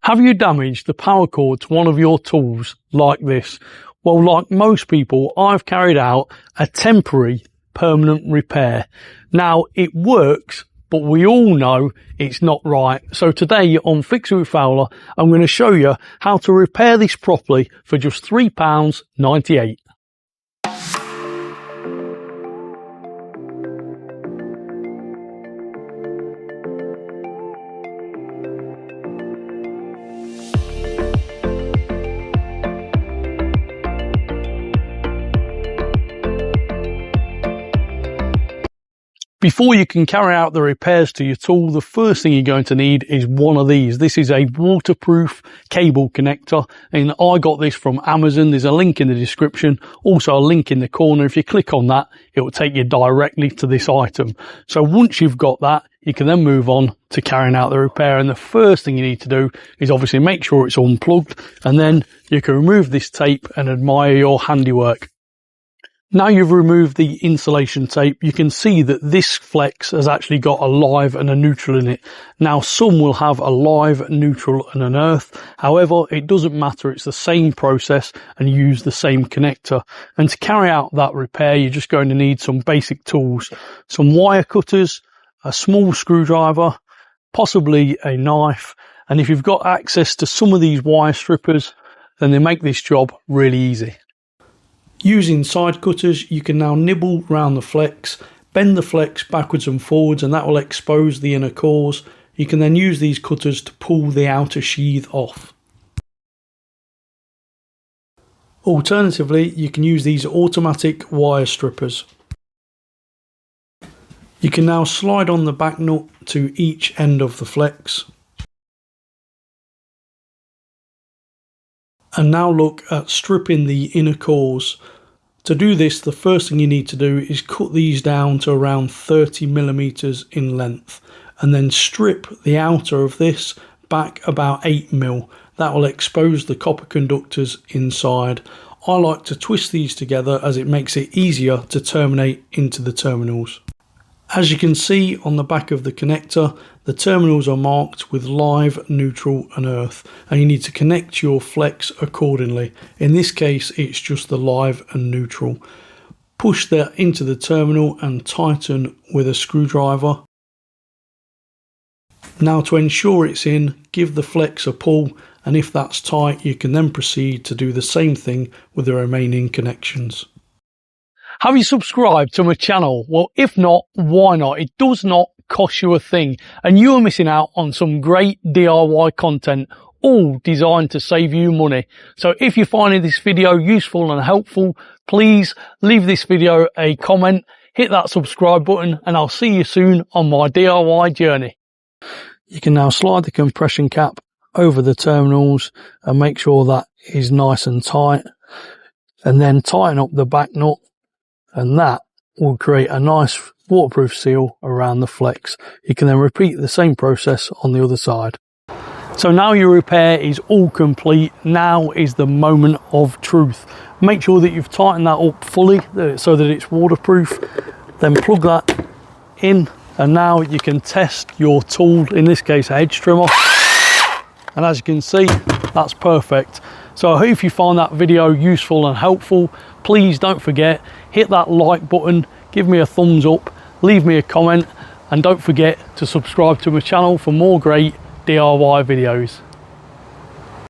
Have you damaged the power cord to one of your tools like this? Well, like most people, I've carried out a temporary permanent repair. Now, it works, but we all know it's not right. So today on Fix It with Fowler, I'm going to show you how to repair this properly for just £3.98. Before you can carry out the repairs to your tool, the first thing you're going to need is one of these. This is a waterproof cable connector, and I got this from Amazon. There's a link in the description, also a link in the corner. If you click on that, it will take you directly to this item. So once you've got that, you can then move on to carrying out the repair. And the first thing you need to do is obviously make sure it's unplugged, and then you can remove this tape and admire your handiwork. Now you've removed the insulation tape, you can see that this flex has actually got a live and a neutral in it. Now some will have a live, neutral and an earth. However, it doesn't matter, it's the same process and use the same connector. And to carry out that repair, you're just going to need some basic tools. Some wire cutters, a small screwdriver, possibly a knife. And if you've got access to some of these wire strippers, then they make this job really easy. Using side cutters, you can now nibble round the flex, bend the flex backwards and forwards, and that will expose the inner cores. You can then use these cutters to pull the outer sheath off. Alternatively, you can use these automatic wire strippers. You can now slide on the back nut to each end of the flex. And now look at stripping the inner cores. To do this, the first thing you need to do is cut these down to around 30mm in length, and then strip the outer of this back about 8mm. That will expose the copper conductors inside. I like to twist these together as it makes it easier to terminate into the terminals. As you can see on the back of the connector, the terminals are marked with live, neutral and earth, and you need to connect your flex accordingly. In this case, it's just the live and neutral. Push that into the terminal and tighten with a screwdriver. Now to ensure it's in, give the flex a pull, and if that's tight, you can then proceed to do the same thing with the remaining connections. Have you subscribed to my channel? Well, if not, why not? It does not cost you a thing, and you are missing out on some great DIY content, all designed to save you money. So if you're finding this video useful and helpful, please leave this video a comment, hit that subscribe button, and I'll see you soon on my DIY journey. You can now slide the compression cap over the terminals and make sure that is nice and tight, and then tighten up the back nut, and that will create a nice waterproof seal around the flex. You can then repeat the same process on the other side. So now your repair is all complete. Now is the moment of truth. Make sure that you've tightened that up fully so that it's waterproof. Then plug that in, and now you can test your tool, in this case a hedge trimmer. And as you can see, that's perfect. So I hope you find that video useful and helpful. Please don't forget, hit that like button, give me a thumbs up, leave me a comment, and don't forget to subscribe to my channel for more great DIY videos.